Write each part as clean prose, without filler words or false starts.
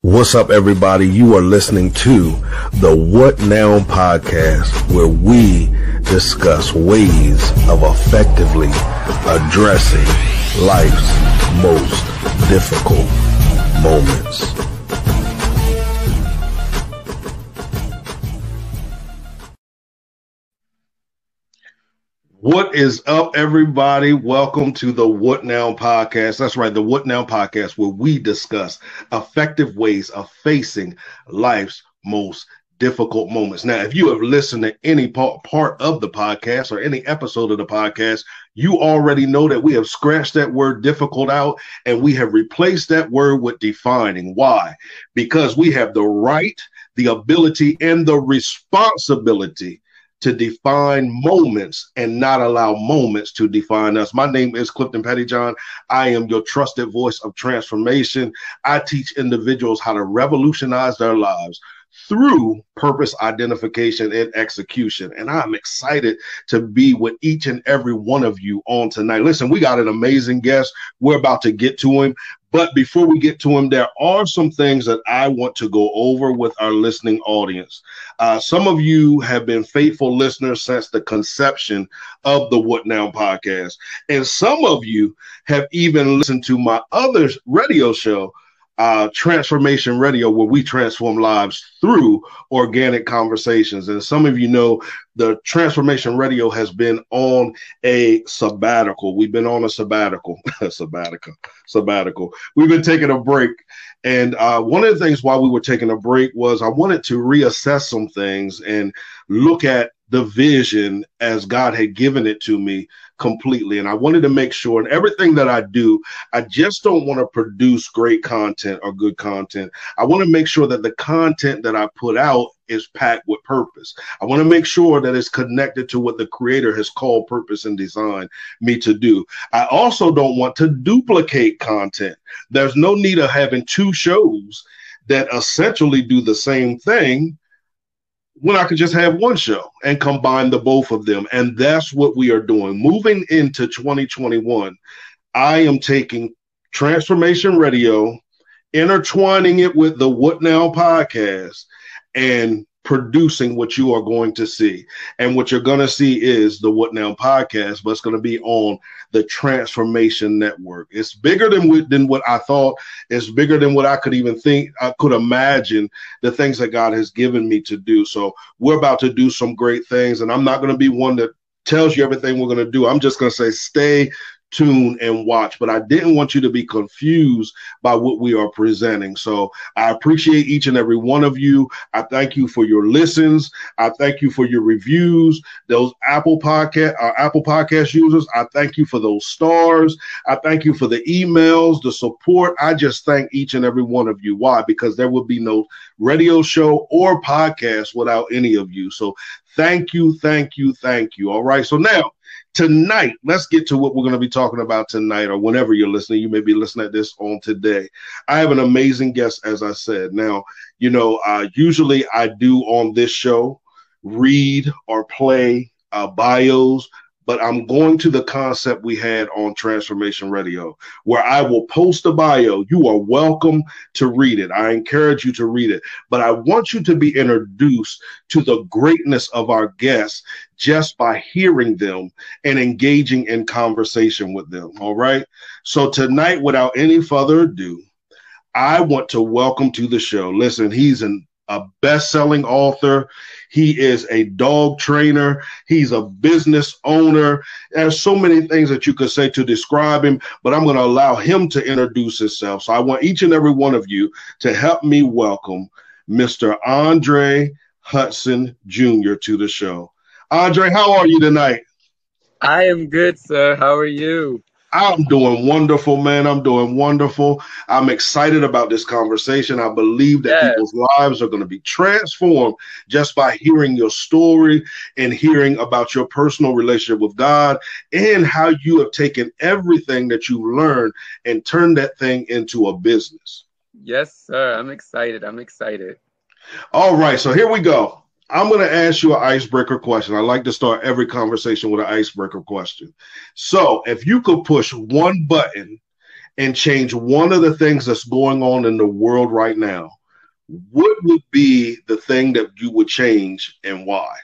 What's up, everybody? You are listening to the What Now podcast, where we discuss ways of effectively addressing life's most difficult moments. What is up, everybody? Welcome to the What Now podcast. That's right, the What Now podcast, where we discuss effective ways of facing life's most difficult moments. Now, if you have listened to any part of the podcast or any episode of the podcast, you already know that we have scratched that word difficult out and we have replaced that word with defining. Why? Because we have the right, the ability, and the responsibility to define moments and not allow moments to define us. My name is Clifton Pettyjohn. I am your trusted voice of transformation. I teach individuals how to revolutionize their lives through purpose identification and execution. And I'm excited to be with each and every one of you on tonight. Listen, we got an amazing guest. We're about to get to him. But before we get to him, there are some things that I want to go over with our listening audience. Some of you have been faithful listeners since the conception of the What Now podcast. And some of you have even listened to my other radio show, Transformation Radio, where we transform lives through organic conversations. And some of you know the Transformation Radio has been on a sabbatical. We've been on a sabbatical. Sabbatical. We've been taking a break. And one of the things while we were taking a break was I wanted to reassess some things and look at the vision as God had given it to me completely. And I wanted to make sure in everything that I do, I just don't want to produce great content or good content. I want to make sure that the content that I put out is packed with purpose. I want to make sure that it's connected to what the Creator has called, purpose, and designed me to do. I also don't want to duplicate content. There's no need of having two shows that essentially do the same thing when I could just have one show and combine the both of them. And that's what we are doing. Moving into 2021, I am taking Transformation Radio, intertwining it with the What Now podcast, and producing what you are going to see. And what you're going to see is the What Now podcast, but it's going to be on the Transformation Network. It's bigger than what I thought. It's bigger than what I could even think. I could imagine the things that God has given me to do. So we're about to do some great things, and I'm not going to be one that tells you everything we're going to do. I'm just going to say, stay tuned and watch, but I didn't want you to be confused by what we are presenting. So I appreciate each and every one of you. I thank you for your listens. I thank you for your reviews. Those Apple Podcast users, I thank you for those stars. I thank you for the emails, the support. I just thank each and every one of you. Why? Because there would be no radio show or podcast without any of you. So thank you, thank you, thank you. All right. So now, tonight, let's get to what we're going to be talking about tonight, or whenever you're listening. You may be listening to this on today. I have an amazing guest, as I said. Now, usually I do on this show read or play bios, but I'm going to the concept we had on Transformation Radio, where I will post a bio. You are welcome to read it. I encourage you to read it, but I want you to be introduced to the greatness of our guests just by hearing them and engaging in conversation with them. All right. So tonight, without any further ado, I want to welcome to the show. Listen, he's a best-selling author. He is a dog trainer. He's a business owner. There's so many things that you could say to describe him, but I'm going to allow him to introduce himself. So I want each and every one of you to help me welcome Mr. Andre Hudson Jr. to the show. Andre, how are you tonight? I am good, sir. How are you? I'm doing wonderful, man. I'm doing wonderful. I'm excited about this conversation. I believe that people's lives are going to be transformed just by hearing your story and hearing about your personal relationship with God and how you have taken everything that you've learned and turned that thing into a business. Yes, sir. I'm excited. All right. So here we go. I'm going to ask you an icebreaker question. I like to start every conversation with an icebreaker question. So if you could push one button and change one of the things that's going on in the world right now, what would be the thing that you would change and why?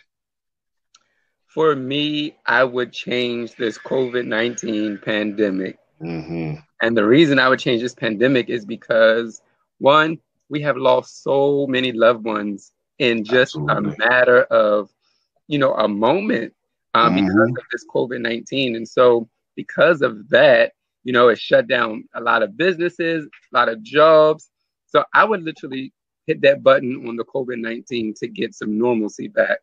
For me, I would change this COVID-19 pandemic. Mm-hmm. And the reason I would change this pandemic is because, one, we have lost so many loved ones in just a Absolutely. matter of, a moment because Mm-hmm. of this COVID-19. And so because of that, it shut down a lot of businesses, a lot of jobs. So I would literally hit that button on the COVID-19 to get some normalcy back.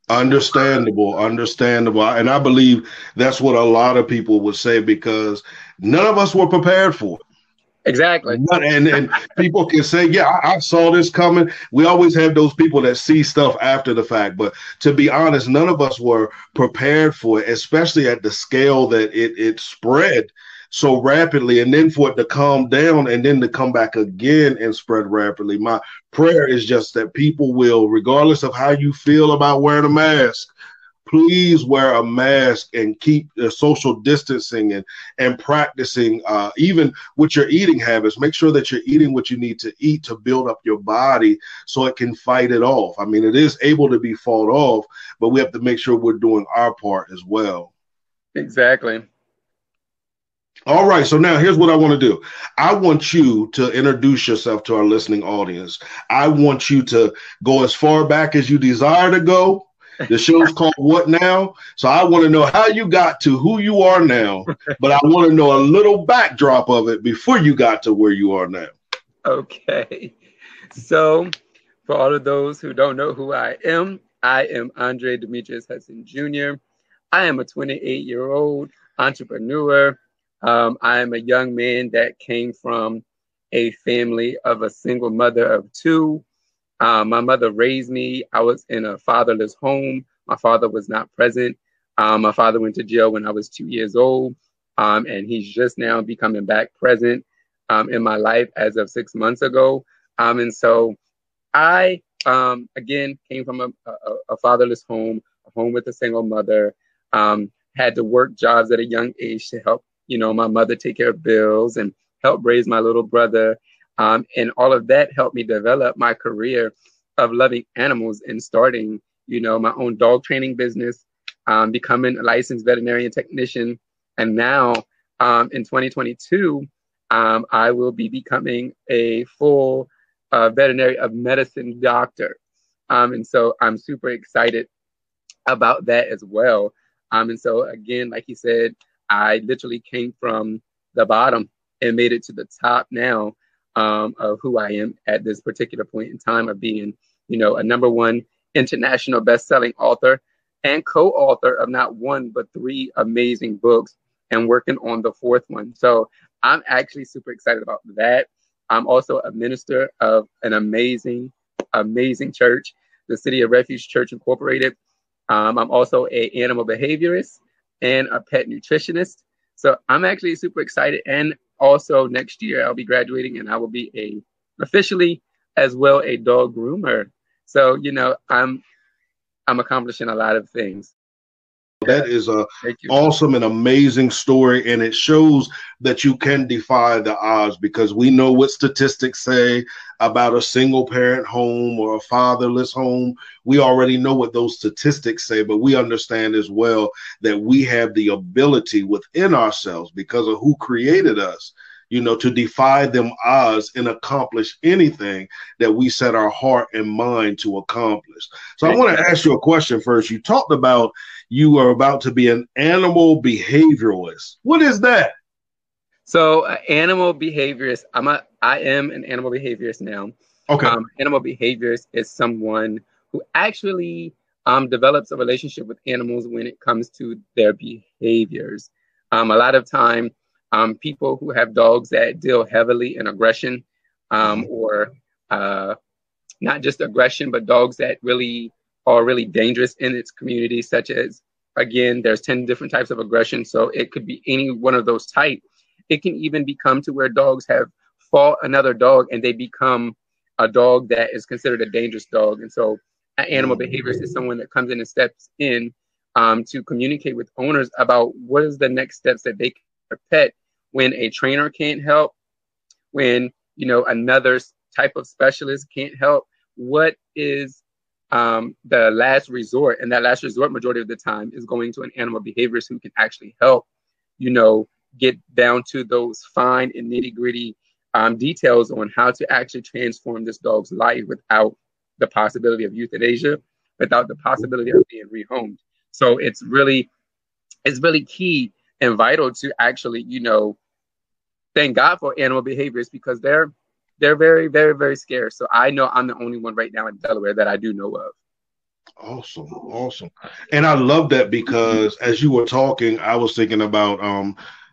Understandable. And I believe that's what a lot of people would say because none of us were prepared for it. Exactly. And people can say, yeah, I saw this coming. We always have those people that see stuff after the fact. But to be honest, none of us were prepared for it, especially at the scale that it spread so rapidly. And then for it to calm down and then to come back again and spread rapidly. My prayer is just that people will, regardless of how you feel about wearing a mask, please wear a mask and keep the social distancing and practicing even with your eating habits. Make sure that you're eating what you need to eat to build up your body so it can fight it off. I mean, it is able to be fought off, but we have to make sure we're doing our part as well. Exactly. All right, so now here's what I want to do. I want you to introduce yourself to our listening audience. I want you to go as far back as you desire to go. The show's called What Now? So I want to know how you got to who you are now, but I want to know a little backdrop of it before you got to where you are now. Okay. So for all of those who don't know who I am Andre Demetrius Hudson Jr. I am a 28-year-old entrepreneur. I am a young man that came from a family of a single mother of two. My mother raised me. I was in a fatherless home. My father was not present. My father went to jail when I was 2 years old, and he's just now becoming back present in my life as of 6 months ago. And so I, again, came from a fatherless home, a home with a single mother, had to work jobs at a young age to help, my mother take care of bills and help raise my little brother. And all of that helped me develop my career of loving animals and starting, my own dog training business, becoming a licensed veterinarian technician. And now in 2022, I will be becoming a full veterinary of medicine doctor. And so I'm super excited about that as well. And so again, like you said, I literally came from the bottom and made it to the top now of who I am at this particular point in time of being, a #1 international best-selling author and co-author of not one, but 3 amazing books and working on the 4th one. So I'm actually super excited about that. I'm also a minister of an amazing, amazing church, the City of Refuge Church Incorporated. I'm also an animal behaviorist and a pet nutritionist. So I'm actually super excited. And also next year I'll be graduating and I will be officially as well a dog groomer. So, I'm accomplishing a lot of things. That is a awesome and amazing story, and it shows that you can defy the odds because we know what statistics say about a single parent home or a fatherless home. We already know what those statistics say, but we understand as well that we have the ability within ourselves because of who created us, to defy them odds and accomplish anything that we set our heart and mind to accomplish. So I want to ask you a question first. You talked about you are about to be an animal behaviorist. What is that? So animal behaviorist, I am an animal behaviorist now. Okay. Animal behaviorist is someone who actually develops a relationship with animals when it comes to their behaviors. A lot of time, people who have dogs that deal heavily in aggression, or not just aggression, but dogs that really are really dangerous in its community, such as, again, there's 10 different types of aggression. So it could be any one of those types. It can even become to where dogs have fought another dog and they become a dog that is considered a dangerous dog. And so an animal behaviorist is someone that comes in and steps in to communicate with owners about what is the next steps that they can pet when a trainer can't help, when another type of specialist can't help, what is the last resort? And that last resort, majority of the time, is going to an animal behaviorist who can actually help, get down to those fine and nitty gritty details on how to actually transform this dog's life without the possibility of euthanasia, without the possibility of being rehomed. So it's really key and vital to actually, thank God for animal behaviorists, because they're very, very, very scarce. So I know I'm the only one right now in Delaware that I do know of. Awesome. And I love that, because as you were talking, I was thinking about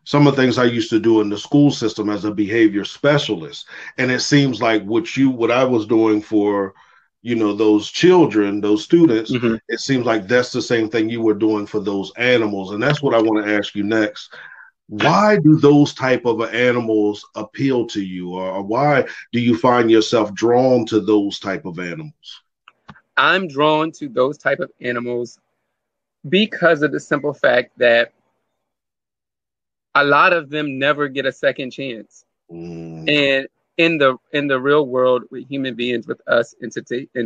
some of the things I used to do in the school system as a behavior specialist. And it seems like what I was doing for, those children, those students, it seems like that's the same thing you were doing for those animals. And that's what I want to ask you next. Why do those type of animals appeal to you, or why do you find yourself drawn to those type of animals? I'm drawn to those type of animals because of the simple fact that a lot of them never get a second chance. And in the real world with human beings, with us in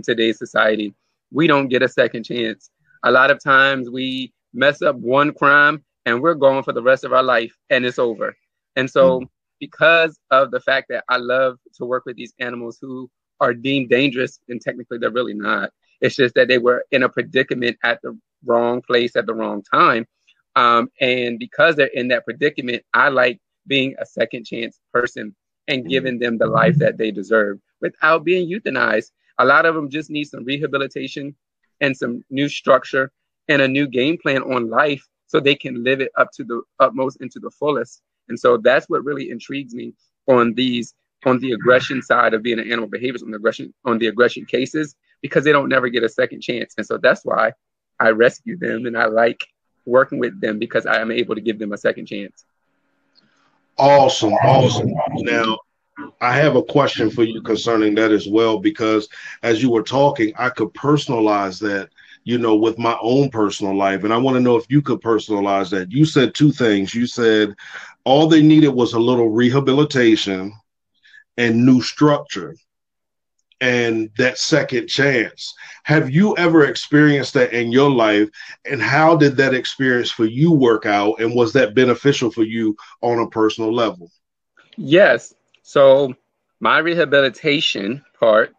today's society, we don't get a second chance. A lot of times we mess up one crime and we're going for the rest of our life and it's over. And so because of the fact that I love to work with these animals who are deemed dangerous, and technically they're really not, it's just that they were in a predicament at the wrong place at the wrong time. And because they're in that predicament, I like being a second chance person and giving them the life that they deserve without being euthanized. A lot of them just need some rehabilitation and some new structure and a new game plan on life so they can live it up to the utmost and to the fullest. And so that's what really intrigues me on the aggression side of being an animal behaviorist, on the aggression cases, because they don't never get a second chance. And so that's why I rescue them and I like working with them, because I am able to give them a second chance. Awesome. Now, I have a question for you concerning that as well, because as you were talking, I could personalize that, with my own personal life. And I want to know if you could personalize that. You said two things. You said all they needed was a little rehabilitation and new structure and that second chance. Have you ever experienced that in your life? And how did that experience for you work out? And was that beneficial for you on a personal level? Yes. So my rehabilitation part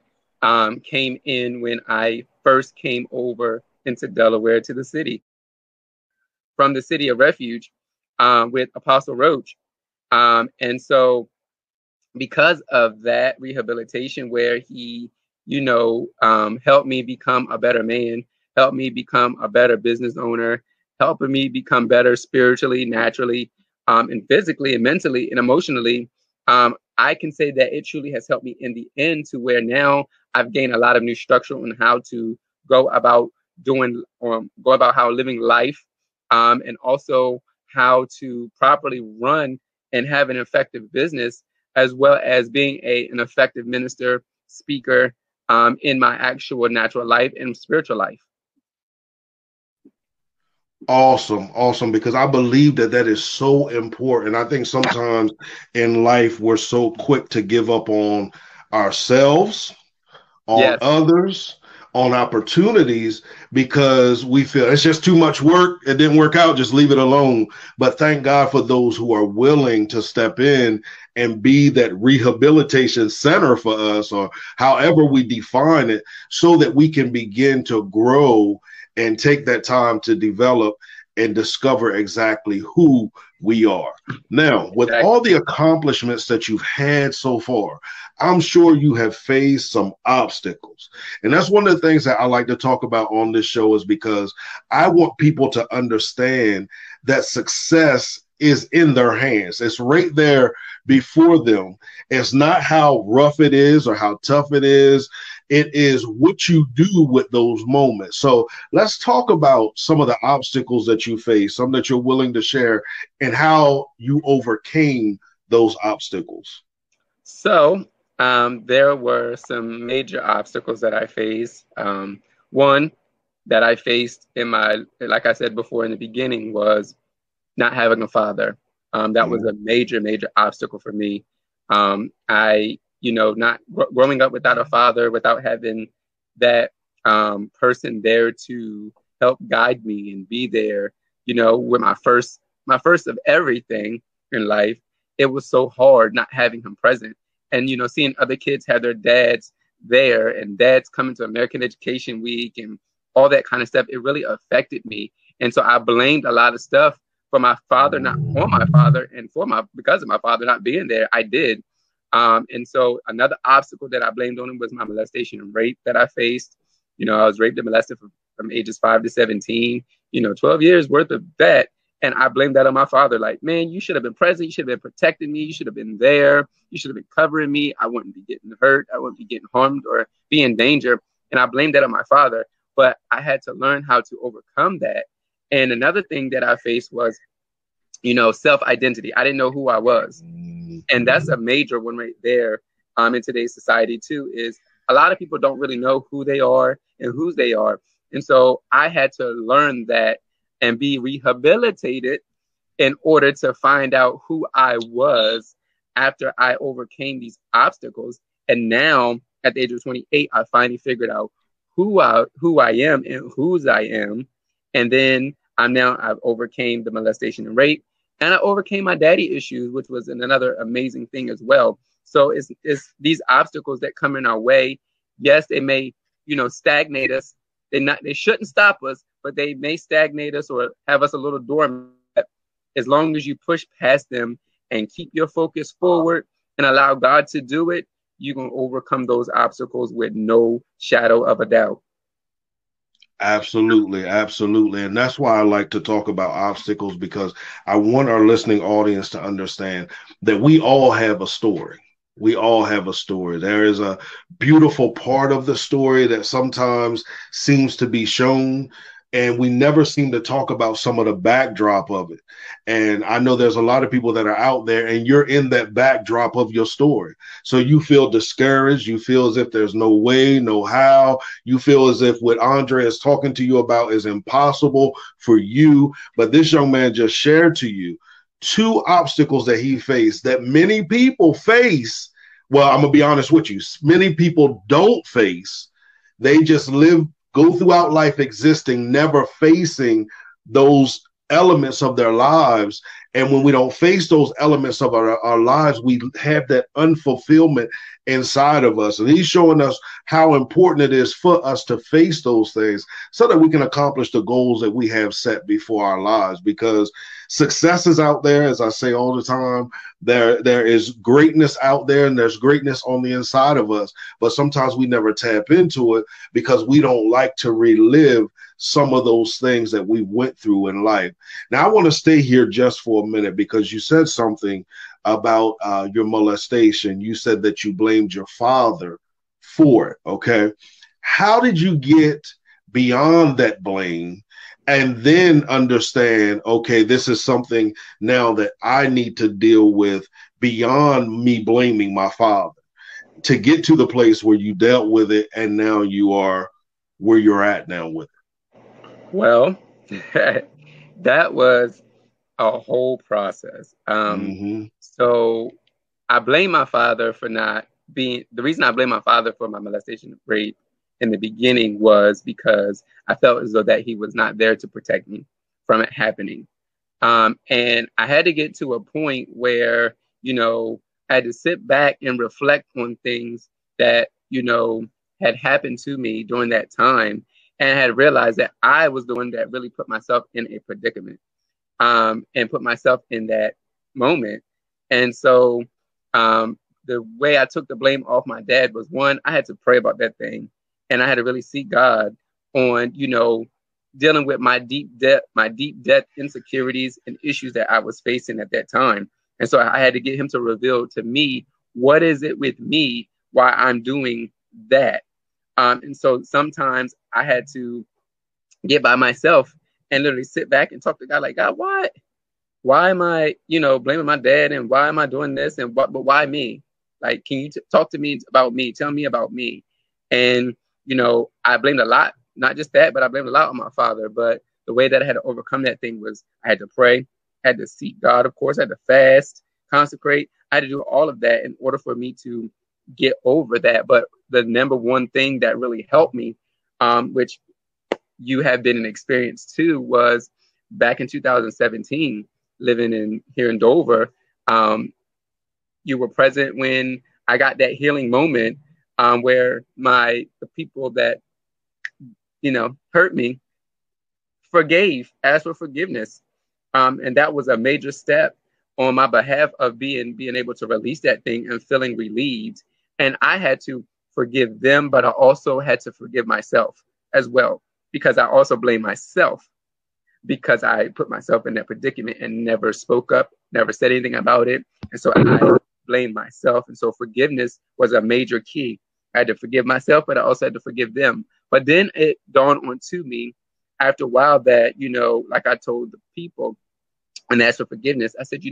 came in when I first came over into Delaware to the city, from the city of refuge with Apostle Roach. And so because of that rehabilitation, where he, helped me become a better man, helped me become a better business owner, helping me become better spiritually, naturally, and physically and mentally and emotionally, I can say that it truly has helped me in the end, to where now I've gained a lot of new structure on how to go about how living life, and also how to properly run and have an effective business, as well as being an effective minister, speaker, in my actual natural life and spiritual life. Awesome. Because I believe that is so important. I think sometimes in life, we're so quick to give up on ourselves, on others, on opportunities, because we feel it's just too much work. It didn't work out. Just leave it alone. But thank God for those who are willing to step in and be that rehabilitation center for us, or however we define it, so that we can begin to grow and take that time to develop and discover exactly who we are. Now, with all the accomplishments that you've had so far, I'm sure you have faced some obstacles. And that's one of the things that I like to talk about on this show, is because I want people to understand that success is in their hands. It's right there before them. It's not how rough it is or how tough it is. It is what you do with those moments. So let's talk about some of the obstacles that you face, some that you're willing to share, and how you overcame those obstacles. So there were some major obstacles that I faced. One that I faced like I said before in the beginning, was not having a father. That was a major obstacle for me. I not growing up without a father, without having that person there to help guide me and be there, with my first of everything in life. It was so hard not having him present. And, seeing other kids have their dads there and dads coming to American Education Week and all that kind of stuff, it really affected me. And so I blamed a lot of stuff for my father, not on my father, and because of my father not being there. I did. And so another obstacle that I blamed on him was my molestation and rape that I faced. I was raped and molested from ages 5 to 17, 12 years worth of that. And I blamed that on my father. Like, man, you should have been present. You should have been protecting me. You should have been there. You should have been covering me. I wouldn't be getting hurt. I wouldn't be getting harmed or be in danger. And I blamed that on my father. But I had to learn how to overcome that. And another thing that I faced was, self-identity. I didn't know who I was. And that's a major one right there in today's society, too, is a lot of people don't really know who they are and whose they are. And so I had to learn that and be rehabilitated in order to find out who I was after I overcame these obstacles. And now at the age of 28, I finally figured out who I am and whose I am. And then I've overcame the molestation and rape, and I overcame my daddy issues, which was another amazing thing as well. So it's these obstacles that come in our way. Yes, they may, stagnate us. They shouldn't stop us, but they may stagnate us or have us a little dormant. As long as you push past them and keep your focus forward and allow God to do it, you're going to overcome those obstacles with no shadow of a doubt. Absolutely. Absolutely. And that's why I like to talk about obstacles, because I want our listening audience to understand that we all have a story. We all have a story. There is a beautiful part of the story that sometimes seems to be shown, and we never seem to talk about some of the backdrop of it. And I know there's a lot of people that are out there, and you're in that backdrop of your story. So you feel discouraged. You feel as if there's no way, no how. You feel as if what Andre is talking to you about is impossible for you. But this young man just shared to you 2 obstacles that he faced that many people face. Well, I'm going to be honest with you. Many people don't face. They just go throughout life existing, never facing those elements of their lives. And when we don't face those elements of our lives, we have that unfulfillment inside of us. And he's showing us how important it is for us to face those things so that we can accomplish the goals that we have set before our lives. Because success is out there, as I say all the time. There is greatness out there, and there's greatness on the inside of us. But sometimes we never tap into it because we don't like to relive some of those things that we went through in life. Now, I want to stay here just for a minute, because you said something about your molestation. You said that you blamed your father for it. Okay. How did you get beyond that blame and then understand, okay, this is something now that I need to deal with beyond me blaming my father, to get to the place where you dealt with it and now you are where you're at now with it? Well, that was a whole process. So I blame my father for not being, the reason I blame my father for my molestation and rape in the beginning was because I felt as though that he was not there to protect me from it happening. And I had to get to a point where, I had to sit back and reflect on things that, had happened to me during that time, and I had realized that I was the one that really put myself in a predicament, and put myself in that moment. And so the way I took the blame off my dad was, one, I had to pray about that thing. And I had to really seek God on, dealing with my deep depth insecurities and issues that I was facing at that time. And so I had to get him to reveal to me, what is it with me, why I'm doing that? And so sometimes I had to get by myself and literally sit back and talk to God, like, God, why am I, blaming my dad, and why am I doing this, and but why me? Like, can you talk to me about me? Tell me about me. And, I blamed a lot, not just that, but I blamed a lot on my father. But the way that I had to overcome that thing was I had to pray, I had to seek God, of course, I had to fast, consecrate. I had to do all of that in order for me to get over that. But the number one thing that really helped me, which you have been an experience too, was back in 2017, living here in Dover. You were present when I got that healing moment, where the people that, hurt me asked for forgiveness. And that was a major step on my behalf of being able to release that thing and feeling relieved. And I had to forgive them, but I also had to forgive myself as well, because I also blame myself because I put myself in that predicament and never spoke up, never said anything about it. And so I blame myself. And so forgiveness was a major key. I had to forgive myself, but I also had to forgive them. But then it dawned onto me after a while that, like I told the people and asked for forgiveness, I said,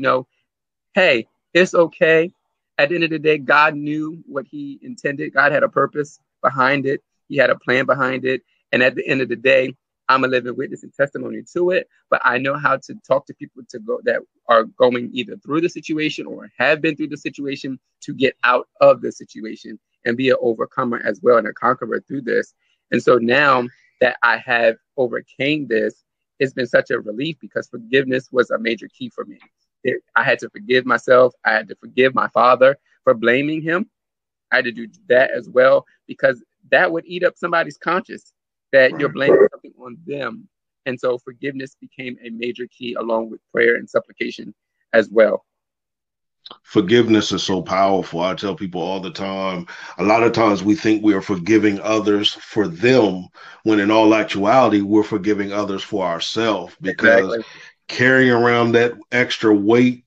hey, it's okay. At the end of the day, God knew what he intended. God had a purpose behind it. He had a plan behind it. And at the end of the day, I'm a living witness and testimony to it. But I know how to talk to people that are going either through the situation or have been through the situation to get out of the situation and be an overcomer as well and a conqueror through this. And so now that I have overcame this, it's been such a relief because forgiveness was a major key for me. I had to forgive myself. I had to forgive my father for blaming him. I had to do that as well, because that would eat up somebody's conscience, that you're blaming something on them. And so forgiveness became a major key along with prayer and supplication as well. Forgiveness is so powerful. I tell people all the time, a lot of times we think we are forgiving others for them, when in all actuality, we're forgiving others for ourselves, because carrying around that extra weight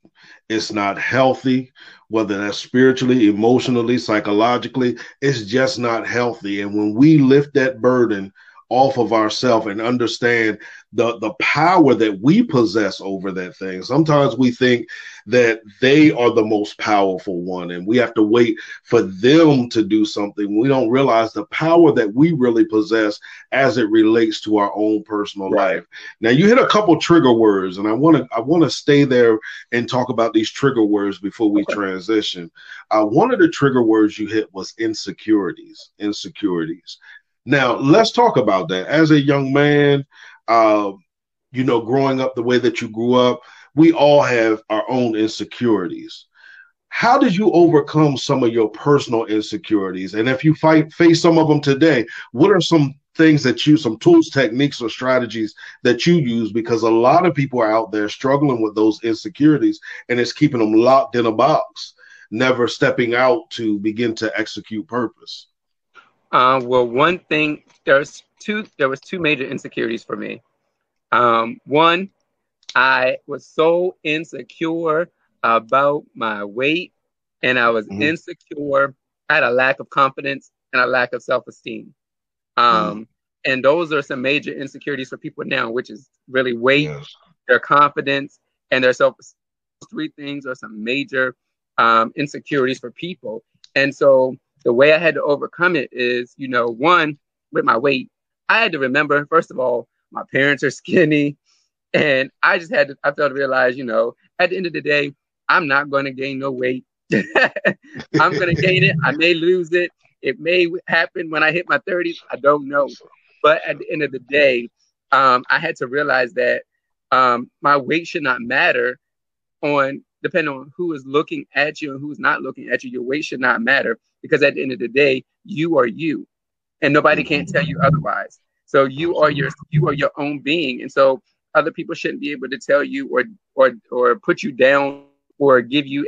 is not healthy, whether that's spiritually, emotionally, psychologically, it's just not healthy. And when we lift that burden off of ourselves and understand the power that we possess over that thing. Sometimes we think that they are the most powerful one and we have to wait for them to do something. We don't realize the power that we really possess as it relates to our own personal life. Now, you hit a couple trigger words, and I want to stay there and talk about these trigger words before we transition. One of the trigger words you hit was insecurities. Now, let's talk about that. As a young man, growing up the way that you grew up, we all have our own insecurities. How did you overcome some of your personal insecurities? And if you face some of them today, what are some things some tools, techniques, or strategies that you use? Because a lot of people are out there struggling with those insecurities, and it's keeping them locked in a box, never stepping out to begin to execute purpose. Well, one thing, there was two major insecurities for me. One, I was so insecure about my weight, and I was insecure. I had a lack of confidence and a lack of self-esteem. And those are some major insecurities for people now, which is really weight, their confidence, and their self-esteem. Those three things are some major insecurities for people. And so the way I had to overcome it is, one, with my weight, I had to remember, first of all, my parents are skinny. And I just had to realize, at the end of the day, I'm not going to gain no weight. I'm going to gain it. I may lose it. It may happen when I hit my 30s. I don't know. But at the end of the day, I had to realize that my weight should not matter depending on who is looking at you and who's not looking at you. Your weight should not matter, because at the end of the day, you are you, and nobody can tell you otherwise. So you are your own being, and so other people shouldn't be able to tell you or put you down or give you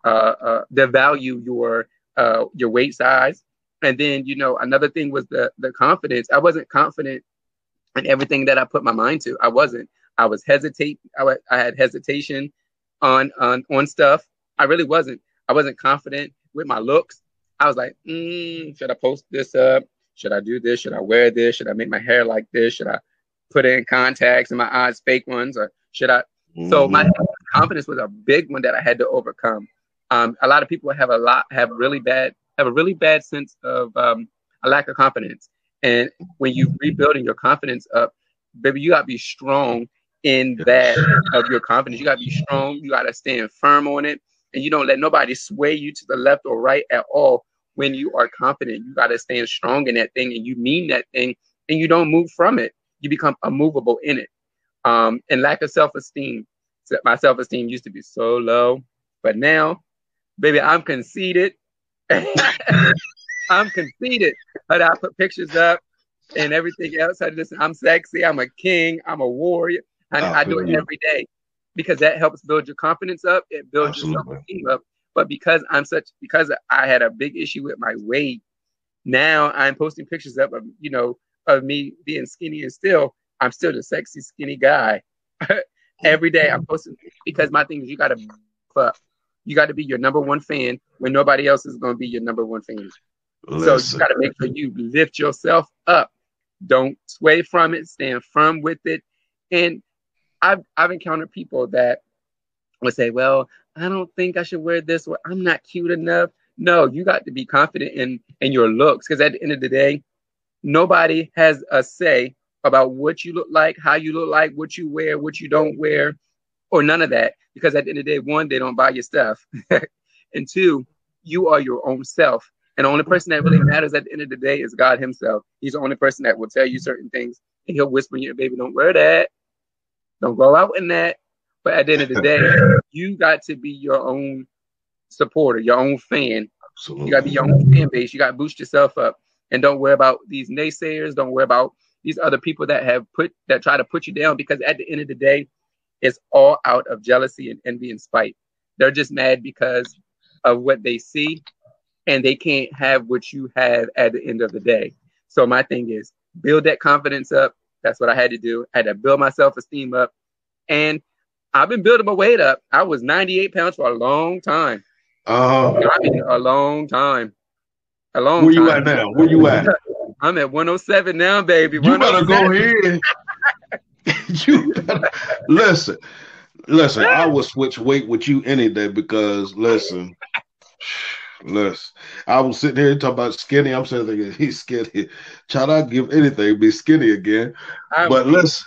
devalue your weight size. And then another thing was the confidence. I wasn't confident in everything that I put my mind to. I wasn't. I was hesitate. I had hesitation on stuff. I really wasn't. I wasn't confident with my looks. I was like, should I post this up? Should I do this? Should I wear this? Should I make my hair like this? Should I put in contacts and my eyes fake ones? Or should I? So my confidence was a big one that I had to overcome. A lot of people have a really bad sense of a lack of confidence. And when you rebuilding your confidence up, baby, you gotta be strong in that of your confidence. You gotta be strong. You gotta stand firm on it. and you don't let nobody sway you to the left or right at all. When you are confident, you got to stand strong in that thing, and you mean that thing, and you don't move from it. You become immovable in it. And lack of self-esteem. My self-esteem used to be so low, but now, baby, I'm conceited. I'm conceited. But I put pictures up and everything else. Listen, I'm sexy. I'm a king. I'm a warrior. And I do it every day because that helps build your confidence up. It builds your self-esteem up. But because I had a big issue with my weight, now I'm posting pictures up of, of me being skinny, and still, I'm still the sexy, skinny guy. Every day I'm posting, because my thing is you got to be your number one fan when nobody else is going to be your number one fan. Listen. So you got to make sure you lift yourself up. Don't sway from it. Stand firm with it. And I've encountered people that would say, well, I don't think I should wear this, or I'm not cute enough. No, you got to be confident in your looks, because at the end of the day, nobody has a say about what you look like, how you look like, what you wear, what you don't wear, or none of that. Because at the end of the day, one, they don't buy your stuff. And two, you are your own self. And the only person that really matters at the end of the day is God himself. He's the only person that will tell you certain things, and he'll whisper in your baby, don't wear that. Don't go out in that. But at the end of the day, you got to be your own supporter, your own fan. Absolutely. You got to be your own fan base. You got to boost yourself up. And don't worry about these naysayers. Don't worry about these other people that try to put you down, because at the end of the day, it's all out of jealousy and envy and spite. They're just mad because of what they see, and they can't have what you have at the end of the day. So my thing is build that confidence up. That's what I had to do. I had to build my self-esteem up. And I've been building my weight up. I was 98 pounds for a long time. I mean, a long time. Where you at now? Where you at? I'm at 107 now, baby. You better go ahead. You better listen. I will switch weight with you any day, because listen. I was sitting here talking about skinny. I'm sitting there thinking he's skinny. Child, I'd give anything to be skinny again. But listen.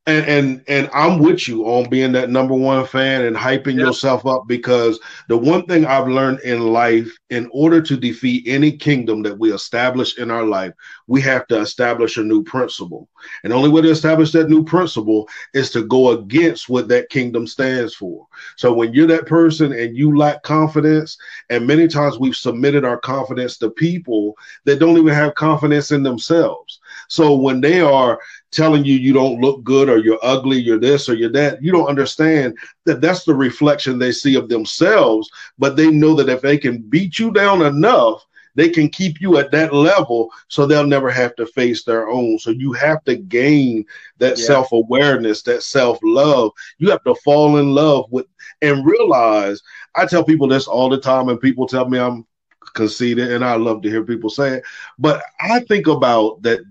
And I'm with you on being that number one fan and hyping yourself up, because the one thing I've learned in life, in order to defeat any kingdom that we establish in our life, we have to establish a new principle. And the only way to establish that new principle is to go against what that kingdom stands for. So when you're that person and you lack confidence, and many times we've submitted our confidence to people that don't even have confidence in themselves. So when they are telling you you don't look good, or you're ugly, you're this or you're that, you don't understand that that's the reflection they see of themselves. But they know that if they can beat you down enough, they can keep you at that level, so they'll never have to face their own. So you have to gain that self-awareness, that self-love. You have to fall in love with and realize, I tell people this all the time, and people tell me I'm conceited, and I love to hear people say it. But I think about that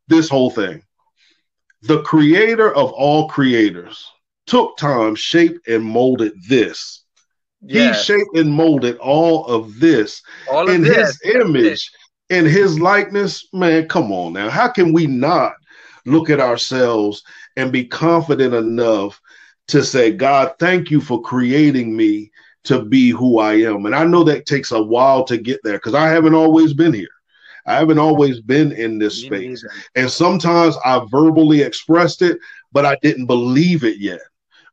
this whole thing. The creator of all creators took time, shaped, and molded this. Yes. He shaped and molded all of this in his image, in his likeness. Man, come on now. How can we not look at ourselves and be confident enough to say, God, thank you for creating me to be who I am? And I know that takes a while to get there, because I haven't always been here. I haven't always been in this space. And sometimes I verbally expressed it, but I didn't believe it yet.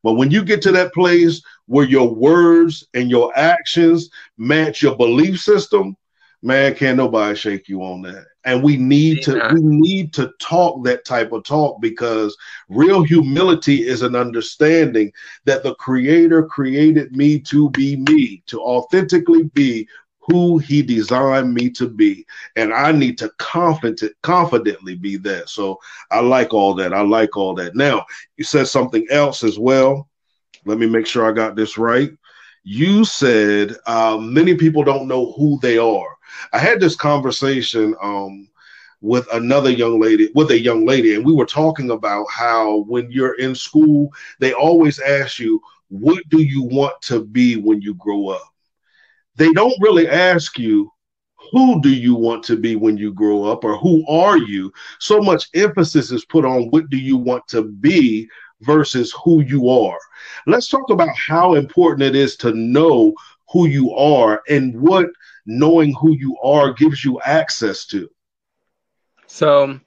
But when you get to that place where your words and your actions match your belief system, man, can't nobody shake you on that. And we need to talk that type of talk, because real humility is an understanding that the Creator created me to be me, to authentically be who he designed me to be. And I need to confidently be that. So I like all that. Now, you said something else as well. Let me make sure I got this right. You said many people don't know who they are. I had this conversation with a young lady, and we were talking about how when you're in school, they always ask you, what do you want to be when you grow up? They don't really ask you, who do you want to be when you grow up, or who are you? So much emphasis is put on what do you want to be versus who you are. Let's talk about how important it is to know who you are and what knowing who you are gives you access to? So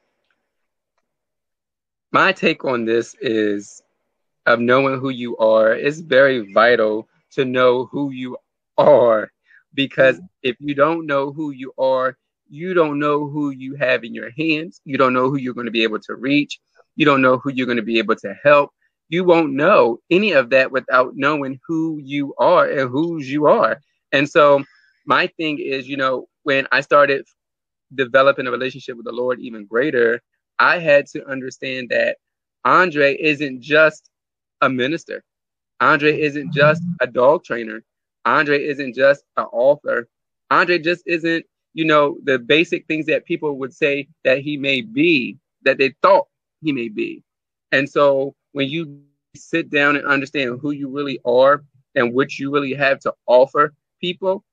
my take on this is of knowing who you are. It's very vital to know who you are, because if you don't know who you are, you don't know who you have in your hands. You don't know who you're going to be able to reach. You don't know who you're going to be able to help. You won't know any of that without knowing who you are and whose you are. And so my thing is, when I started developing a relationship with the Lord even greater, I had to understand that Andre isn't just a minister. Andre isn't just a dog trainer. Andre isn't just an author. Andre just isn't, the basic things that people would say that he may be, that they thought he may be. And so when you sit down and understand who you really are and what you really have to offer people,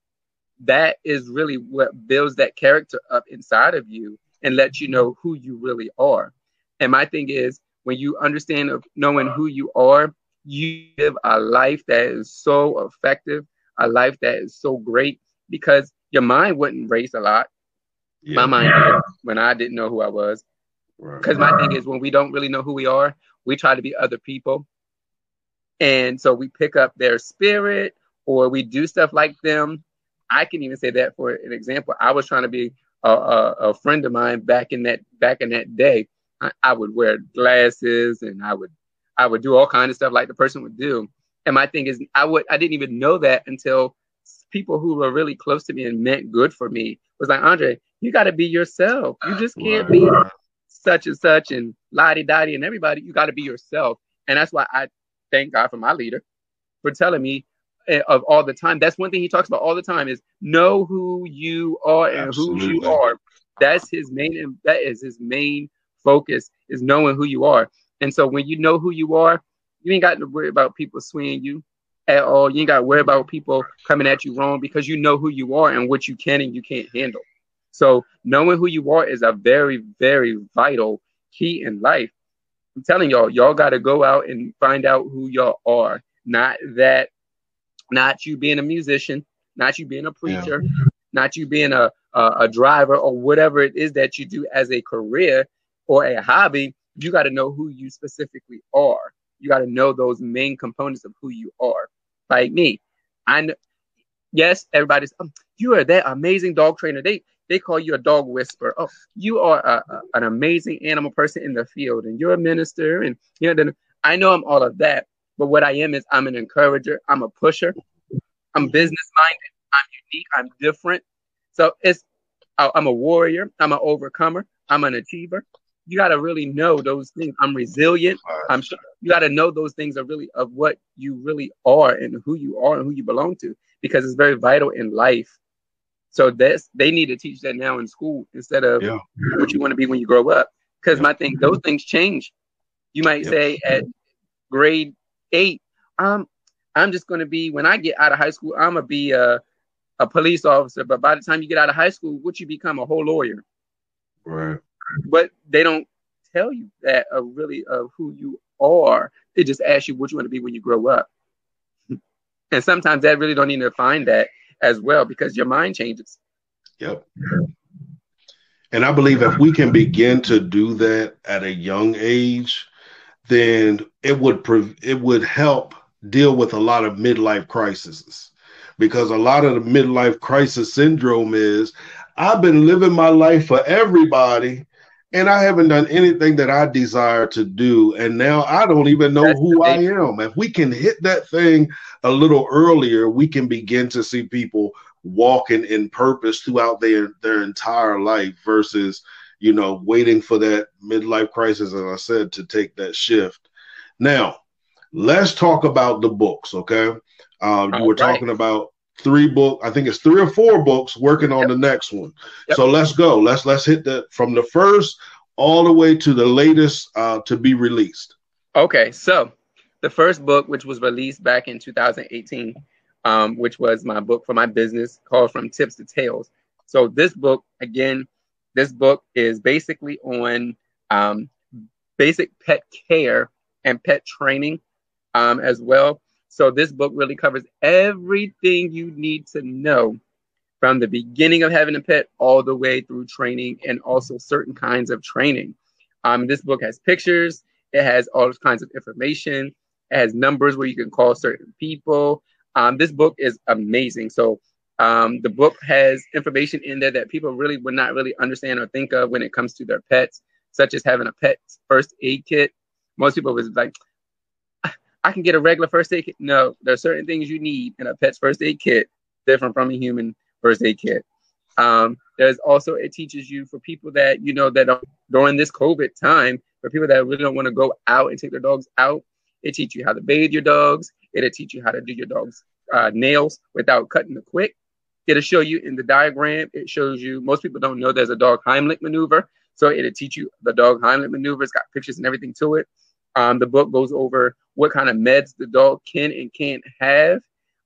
that is really what builds that character up inside of you and lets you know who you really are. And my thing is, when you understand of knowing who you are, you live a life that is so effective, a life that is so great, because your mind wouldn't race a lot. Yeah. My mind did when I didn't know who I was. Because my thing is, when we don't really know who we are, we try to be other people. And so we pick up their spirit or we do stuff like them. I can even say that for an example. I was trying to be a friend of mine back in that day. I would wear glasses and I would do all kinds of stuff like the person would do. And my thing is, I didn't even know that until people who were really close to me and meant good for me was like, Andre, you got to be yourself. You just can't be such and such and lottie-dottie and everybody. You got to be yourself. And that's why I thank God for my leader for telling me of all the time. That's one thing he talks about all the time is know who you are and who you are. That is his main focus, is knowing who you are. And so when you know who you are, you ain't got to worry about people swinging you at all. You ain't got to worry about people coming at you wrong, because you know who you are and what you can and you can't handle. So knowing who you are is a very, very vital key in life. I'm telling y'all got to go out and find out who y'all are. Not you being a musician, not you being a preacher, not you being a driver or whatever it is that you do as a career or a hobby. You got to know who you specifically are. You got to know those main components of who you are. Like me, I know. Yes, everybody's. You are that amazing dog trainer. They call you a dog whisperer. Oh, you are an amazing animal person in the field, and you're a minister. And I know I'm all of that. But what I am is I'm an encourager. I'm a pusher. I'm business minded. I'm unique. I'm different. So I'm a warrior. I'm an overcomer. I'm an achiever. You got to really know those things. I'm resilient. You got to know those things are really of what you really are and who you are and who you belong to, because it's very vital in life. So they need to teach that now in school instead of what you want to be when you grow up. Because my thing, those things change. You might say at grade 8, I'm just going to be, when I get out of high school, I'm going to be a police officer. But by the time you get out of high school, what you become a whole lawyer. Right. But they don't tell you that really of who you are. They just ask you what you want to be when you grow up. And sometimes that really don't need to find that as well, because your mind changes. Yep. And I believe if we can begin to do that at a young age, then it would help deal with a lot of midlife crises, because a lot of the midlife crisis syndrome is, I've been living my life for everybody and I haven't done anything that I desire to do. And now I don't even know who I am. If we can hit that thing a little earlier, we can begin to see people walking in purpose throughout their entire life versus, waiting for that midlife crisis, as I said, to take that shift. Now, let's talk about the books, okay? You were talking about 3 books. I think it's 3 or 4 books working on the next one. So let's go. Let's hit that from the first all the way to the latest to be released. Okay, so the first book, which was released back in 2018, which was my book for my business called From Tips to Tales. So this book is basically on basic pet care and pet training as well. So this book really covers everything you need to know from the beginning of having a pet all the way through training, and also certain kinds of training. This book has pictures. It has all kinds of information. It has numbers where you can call certain people. This book is amazing. So the book has information in there that people really would not really understand or think of when it comes to their pets, such as having a pet first aid kit. Most people was like, I can get a regular first aid kit. No, there are certain things you need in a pet's first aid kit different from a human first aid kit. There's also, it teaches you for people that, you know, that during this COVID time, for people that really don't want to go out and take their dogs out, it teaches you how to bathe your dogs. It'll teach you how to do your dog's nails without cutting the quick. It'll show you in the diagram. It shows you, most people don't know there's a dog Heimlich maneuver. So it'll teach you the dog Heimlich maneuver. It's got pictures and everything to it. The book goes over what kind of meds the dog can and can't have.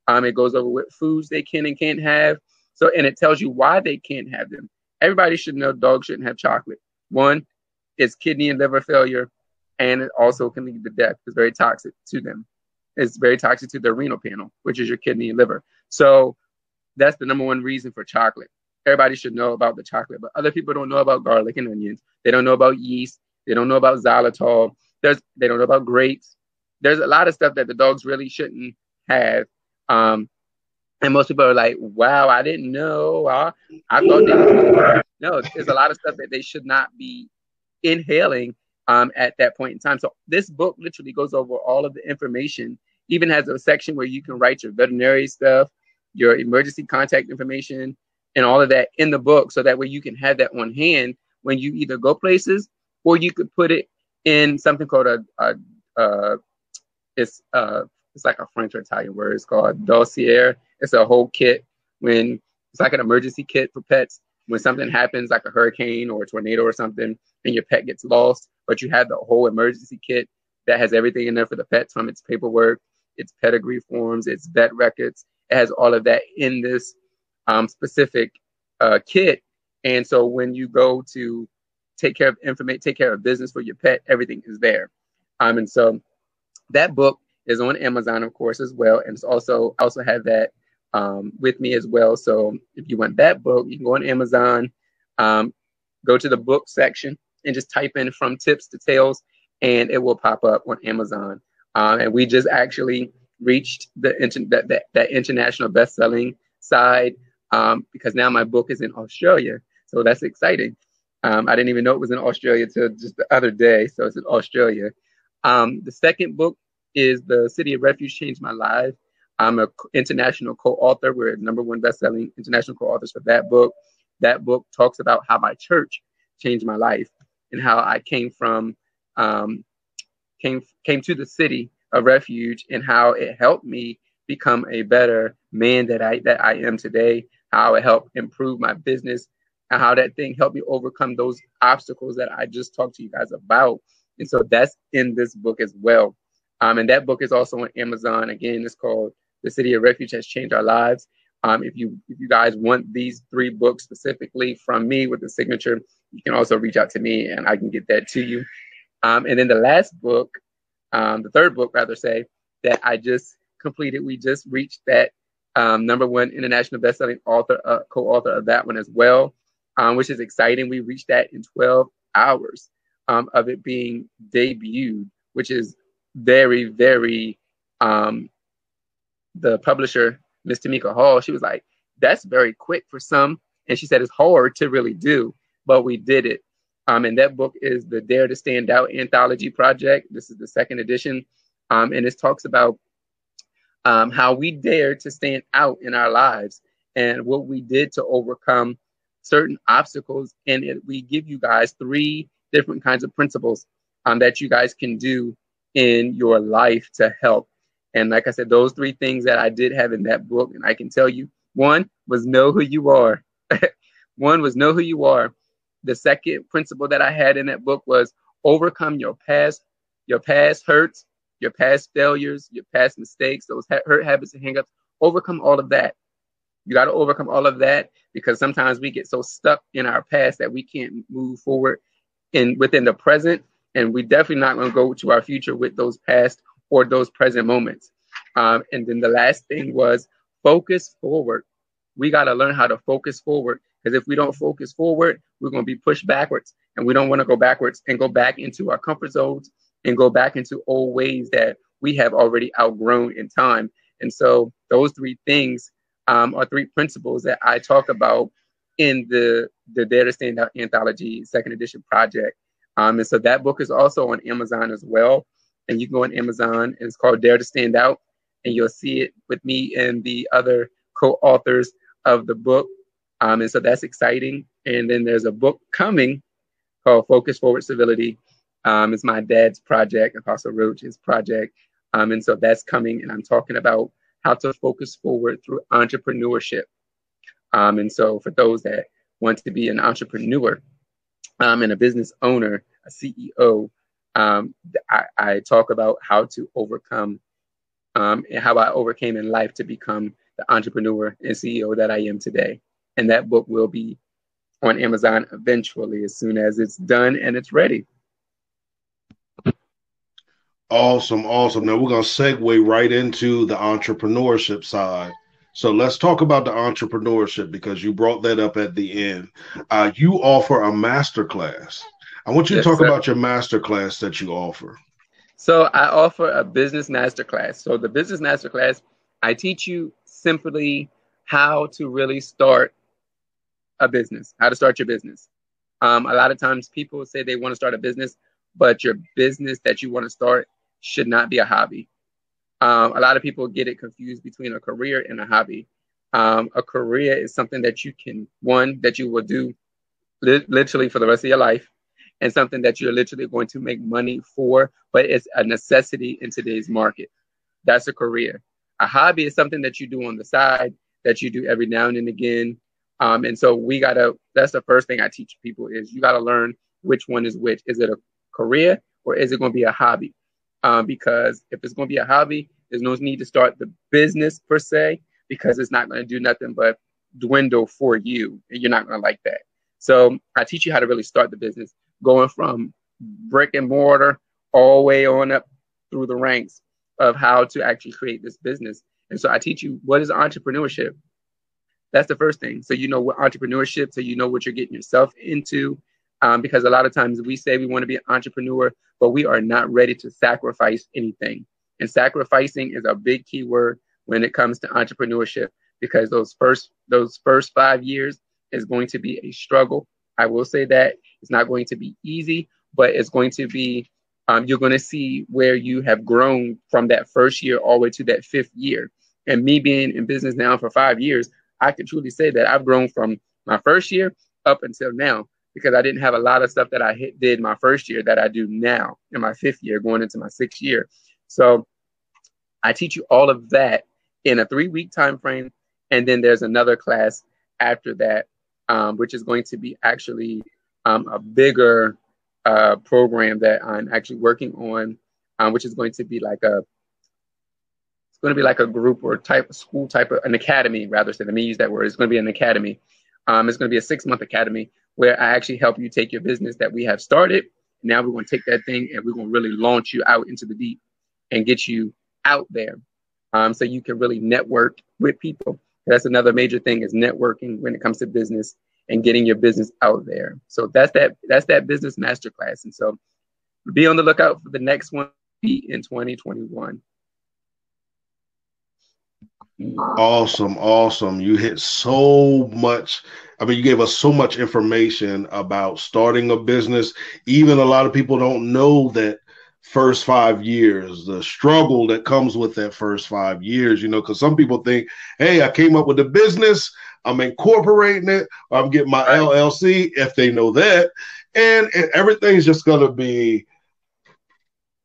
It goes over what foods they can and can't have. So, and it tells you why they can't have them. Everybody should know dogs shouldn't have chocolate. One, it's kidney and liver failure, and it also can lead to death. It's very toxic to them. It's very toxic to their renal panel, which is your kidney and liver. So that's the number one reason for chocolate. Everybody should know about the chocolate, but other people don't know about garlic and onions. They don't know about yeast. They don't know about xylitol. They don't know about grapes. There's a lot of stuff that the dogs really shouldn't have. And most people are like, wow, I didn't know. I thought they were. No, there's a lot of stuff that they should not be inhaling at that point in time. So this book literally goes over all of the information, even has a section where you can write your veterinary stuff, your emergency contact information, and all of that in the book. So that way you can have that on hand when you either go places, or you could put it in something called it's like a French or Italian word. It's called dossier. It's a whole kit when it's like an emergency kit for pets. When something happens, like a hurricane or a tornado or something, and your pet gets lost, but you have the whole emergency kit that has everything in there for the pet, from its paperwork, its pedigree forms, its vet records. It has all of that in this specific kit. And so when you go to take care of business for your pet, everything is there. And so that book is on Amazon, of course, as well. And it's also have that with me as well. So if you want that book, you can go on Amazon, go to the book section and just type in From Tips to Tales, and it will pop up on Amazon. And we just actually reached that international best-selling side because now my book is in Australia. So that's exciting. I didn't even know it was in Australia till just the other day. So it's in Australia. The second book is The City of Refuge Changed My Life. I'm an international co-author. We're #1 best-selling international co-authors for that book. That book talks about how my church changed my life and how I came to the City of Refuge and how it helped me become a better man that I am today, how it helped improve my business, and how that thing helped me overcome those obstacles that I just talked to you guys about. And so that's in this book as well. And that book is also on Amazon. Again, it's called The City of Refuge Has Changed Our Lives. If you guys want these 3 books specifically from me with the signature, you can also reach out to me and I can get that to you. And then the last book, the third book, rather say, that I just completed, we just reached that #1 international bestselling author, co-author of that one as well, which is exciting. We reached that in 12 hours of it being debuted, which is very, very, the publisher, Miss Tamika Hall, she was like, that's very quick for some. And she said, it's hard to really do, but we did it. And that book is the Dare to Stand Out anthology project. This is the 2nd edition. And it talks about how we dare to stand out in our lives and what we did to overcome certain obstacles. And we give you guys 3 different kinds of principles that you guys can do in your life to help. And like I said, those 3 things that I did have in that book, and I can tell you, one was know who you are. One was know who you are. The second principle that I had in that book was overcome your past hurts, your past failures, your past mistakes, those hurt habits and hangups. Overcome all of that. You got to overcome all of that because sometimes we get so stuck in our past that we can't move forward within the present. And we definitely not going to go to our future with those past or those present moments. And then the last thing was focus forward. We got to learn how to focus forward, because if we don't focus forward, we're going to be pushed backwards, and we don't want to go backwards and go back into our comfort zones and go back into old ways that we have already outgrown in time. And so those three things are three principles that I talk about in the Dare to Stand Out anthology, second edition project. And so that book is also on Amazon as well. And you can go on Amazon, and it's called Dare to Stand Out, and you'll see it with me and the other co-authors of the book. And so that's exciting. And then there's a book coming called Focus Forward Civility. It's my dad's project, Apostle Roach's project. And so that's coming, and I'm talking about how to focus forward through entrepreneurship. And so for those that want to be an entrepreneur and a business owner, a CEO, I talk about how to overcome and how I overcame in life to become the entrepreneur and CEO that I am today. And that book will be on Amazon eventually, as soon as it's done and it's ready. Awesome, awesome. Now we're going to segue right into the entrepreneurship side. So let's talk about the entrepreneurship, because you brought that up at the end. You offer a masterclass. I want you to talk about your masterclass that you offer. So I offer a business masterclass. So the business masterclass, I teach you simply how to really start a business, how to start your business. A lot of times people say they want to start a business, but your business that you want to start should not be a hobby. A lot of people get it confused between a career and a hobby. A career is something that you can, that you will do literally for the rest of your life, and something that you're literally going to make money for, but it's a necessity in today's market. That's a career. A hobby is something that you do on the side, that you do every now and again. And so that's the first thing I teach people, is you got to learn which one is which. Is it a career or is it going to be a hobby? Because if it's going to be a hobby, there's no need to start the business per se, because it's not going to do nothing but dwindle for you, and you're not going to like that. So I teach you how to really start the business, going from brick and mortar all the way on up through the ranks of how to actually create this business. And so I teach you, what is entrepreneurship? That's the first thing. So you know what entrepreneurship, so you know what you're getting yourself into. Because a lot of times we say we want to be an entrepreneur, but we are not ready to sacrifice anything. And sacrificing is a big key word when it comes to entrepreneurship, because those first 5 years is going to be a struggle. I will say that it's not going to be easy, but it's going to be, you're going to see where you have grown from that first year all the way to that 5th year. And me being in business now for 5 years, I can truly say that I've grown from my first year up until now, because I didn't have a lot of stuff that I did my first year that I do now in my 5th year, going into my 6th year. So I teach you all of that in a 3-week time frame. And then there's another class after that, which is going to be actually a bigger program that I'm actually working on, which is going to be like a group or type of school, an academy, rather. So let me use that word. It's going to be an academy. It's going to be a 6-month academy where I actually help you take your business that we have started. Now we're going to take that thing and we're going to really launch you out into the deep and get you out there, so you can really network with people. That's another major thing, is networking when it comes to business and getting your business out there. So that's that business masterclass. And so be on the lookout for the next one in 2021. Awesome. You hit so much. I mean, you gave us so much information about starting a business. Even a lot of people don't know that first 5 years, the struggle that comes with that first 5 years, because some people think, hey, I came up with a business, I'm incorporating it, or I'm getting my LLC, if they know that, and everything's just going to be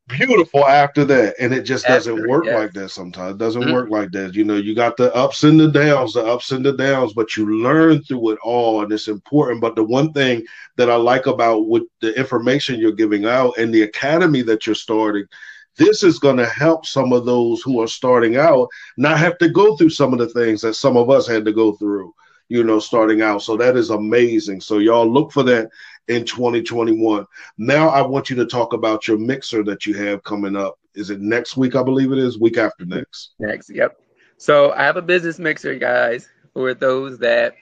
beautiful after that. And it just doesn't work like that sometimes. It doesn't work like that. You got the ups and the downs, but you learn through it all, and it's important. But the one thing that I like about with the information you're giving out and the academy that you're starting, this is going to help some of those who are starting out not have to go through some of the things that some of us had to go through, starting out. So that is amazing. So y'all look for that in 2021. Now I want you to talk about your mixer that you have coming up. Is it next week? I believe it is. Week after next. Next, yep. So I have a business mixer, guys, for those that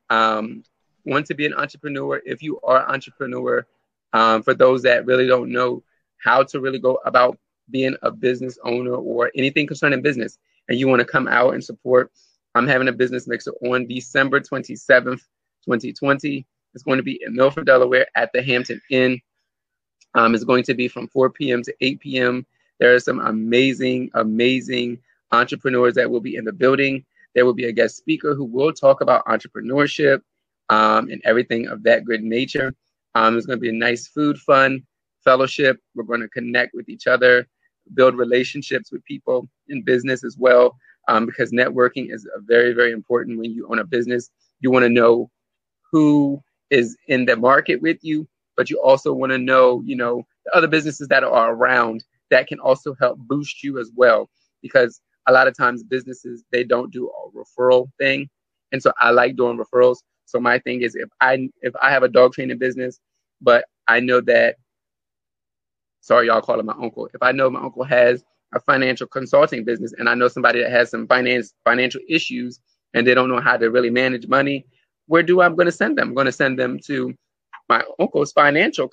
want to be an entrepreneur. If you are an entrepreneur, for those that really don't know how to really go about being a business owner or anything concerning business, and you want to come out and support, I'm having a business mixer on December 27th, 2020. It's going to be in Milford, Delaware at the Hampton Inn. It's going to be from 4 p.m. to 8 p.m. There are some amazing, amazing entrepreneurs that will be in the building. There will be a guest speaker who will talk about entrepreneurship and everything of that good nature. It's going to be a nice food, fun, fellowship. We're going to connect with each other, build relationships with people in business as well, because networking is very, very important when you own a business. You want to know who is in the market with you, but you also want to know, the other businesses that are around that can also help boost you as well, because a lot of times businesses, they don't do a referral thing. And so I like doing referrals. So my thing is, if I have a dog training business, but I know that, sorry, y'all call him my uncle. If I know my uncle has a financial consulting business and I know somebody that has some financial issues and they don't know how to really manage money, where do I'm going to send them? I'm going to send them to my uncle's financial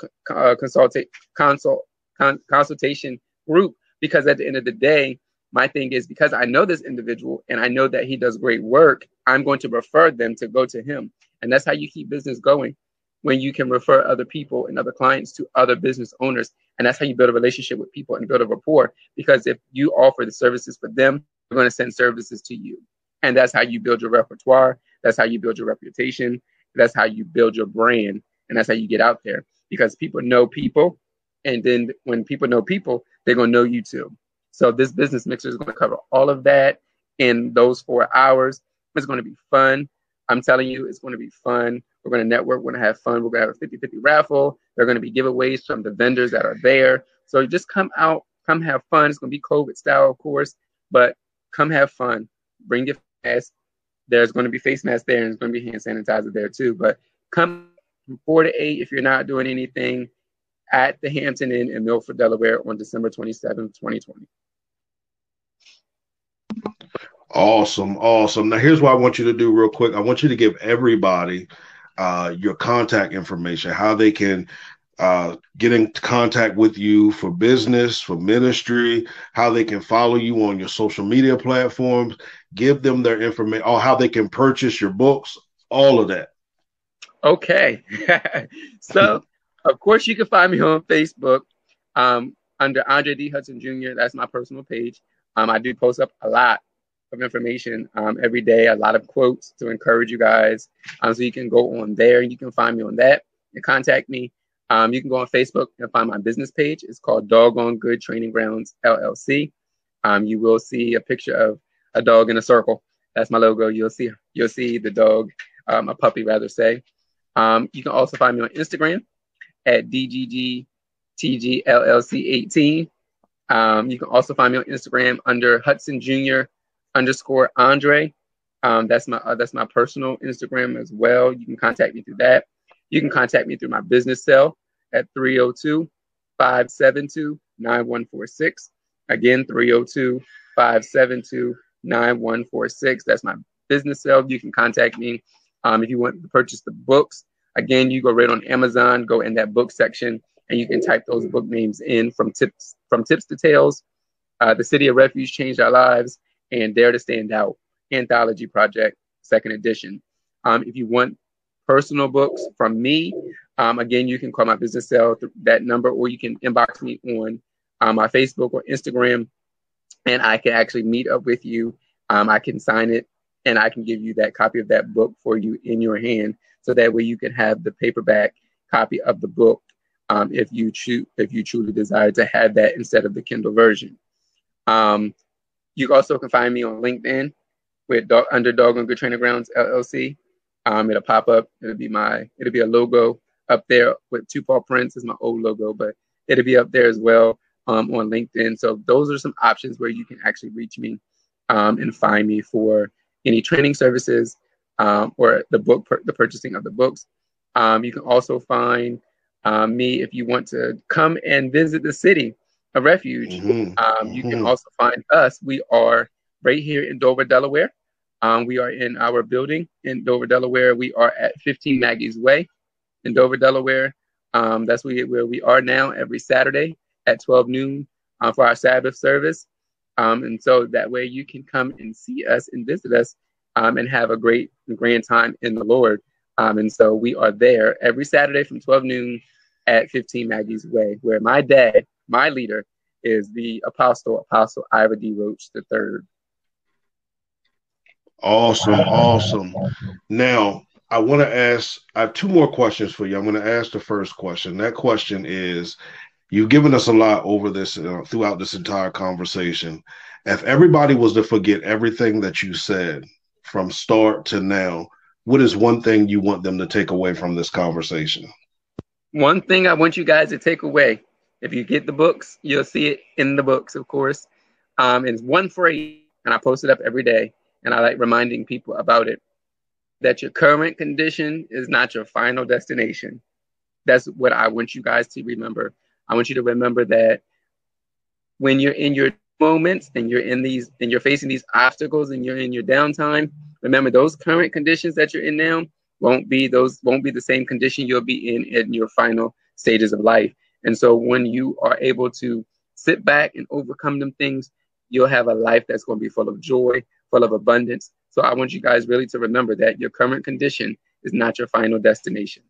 consultation group, because at the end of the day, my thing is, because I know this individual and I know that he does great work, I'm going to refer them to go to him. And that's how you keep business going, when you can refer other people and other clients to other business owners. And that's how you build a relationship with people and build a rapport, because if you offer the services for them, they're going to send services to you. And that's how you build your repertoire. That's how you build your reputation. That's how you build your brand. And that's how you get out there, because people know people. And then when people know people, they're going to know you too. So this business mixer is going to cover all of that in those 4 hours. It's going to be fun. I'm telling you, it's going to be fun. We're going to network. We're going to have fun. We're going to have a 50-50 raffle. There are going to be giveaways from the vendors that are there. So just come out, come have fun. It's going to be COVID style, of course, but come have fun. Bring your mask. There's going to be face masks there, and there's going to be hand sanitizer there too. But come from 4 to 8 if you're not doing anything at the Hampton Inn in Milford, Delaware on December 27th, 2020. Awesome. Now, here's what I want you to do real quick. I want you to give everybody your contact information, how they can get in contact with you for business, for ministry, how they can follow you on your social media platforms, give them their information, or how they can purchase your books, all of that. Okay. So, of course, you can find me on Facebook under Andre D. Hudson Jr. That's my personal page. I do post up a lot of information every day, a lot of quotes to encourage you guys. So you can go on there and you can find me on that and contact me. You can go on Facebook and find my business page. It's called Doggone Good Training Grounds, LLC. You will see a picture of a dog in a circle. That's my logo. You'll see the dog, a puppy rather say. You can also find me on Instagram at DGGTGLLC18. You can also find me on Instagram under Hudson Jr. _Andre. That's my personal Instagram as well. You can contact me through that. You can contact me through my business cell at 302-572-9146. Again, 302-572-9146. That's my business cell. You can contact me if you want to purchase the books. Again, you go right on Amazon, go in that book section, and you can type those book names in, from tips to tales, The City of Refuge Changed Our Lives, and Dare to Stand Out, Anthology Project, 2nd edition. If you want personal books from me, again, you can call my business cell that number, or you can inbox me on my Facebook or Instagram, and I can actually meet up with you. I can sign it, and I can give you that copy of that book for you in your hand, so that way you can have the paperback copy of the book if you truly desire to have that instead of the Kindle version. You also can find me on LinkedIn under Doggone Good Training Grounds, LLC. It'll pop up. It'll be a logo up there with two paw prints is my old logo, but it'll be up there as well on LinkedIn. So those are some options where you can actually reach me and find me for any training services or the purchasing of the books. You can also find me if you want to come and visit the city of refuge. You can also find us. We are right here in Dover, Delaware. We are in our building in Dover, Delaware. We are at 15 Maggie's Way in Dover, Delaware. That's where we are now every Saturday at 12 noon for our Sabbath service. And so that way you can come and see us and visit us and have a great grand time in the Lord. And so we are there every Saturday from 12 noon at 15 Maggie's Way, where my dad, my leader, is the Apostle Ira D. Roach III. Awesome. Now, I have two more questions for you. I'm going to ask the first question. That question is, you've given us a lot over this throughout this entire conversation. If everybody was to forget everything that you said from start to now, what is one thing you want them to take away from this conversation? One thing I want you guys to take away, if you get the books, you'll see it in the books, of course. It's one phrase, and I post it up every day, and I like reminding people about it, that your current condition is not your final destination. That's what I want you guys to remember. I want you to remember that when you're in your moments and you're facing these obstacles and you're in your downtime, remember those current conditions that you're in now won't be the same condition you'll be in your final stages of life. And so when you are able to sit back and overcome them things, you'll have a life that's going to be full of joy, full of abundance. So I want you guys really to remember that your current condition is not your final destination.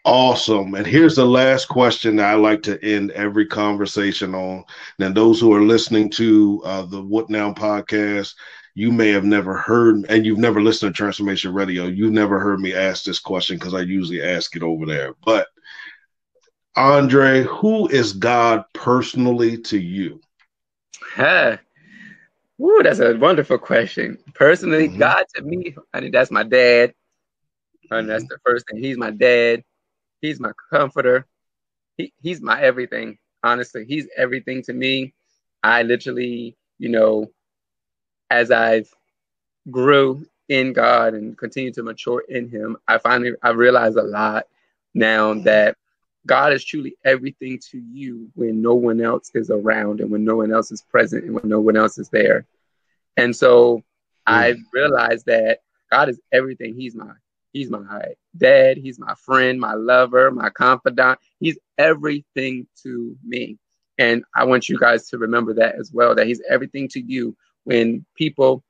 Awesome. And here's the last question that I like to end every conversation on. Now, those who are listening to the What Now podcast, you may have never heard, and you've never listened to Transformation Radio, you've never heard me ask this question because I usually ask it over there. But Andre, who is God personally to you? Ooh, that's a wonderful question. Personally, God to me, I think that's my dad. And that's the first thing. He's my dad. He's my comforter. He's my everything. Honestly, he's everything to me. I literally, as I've grew in God and continue to mature in him, I realize a lot now that God is truly everything to you when no one else is around and when no one else is present and when no one else is there. And so I realized that God is everything. He's my dad. He's my friend, my lover, my confidant. He's everything to me. And I want you guys to remember that as well, that he's everything to you when people,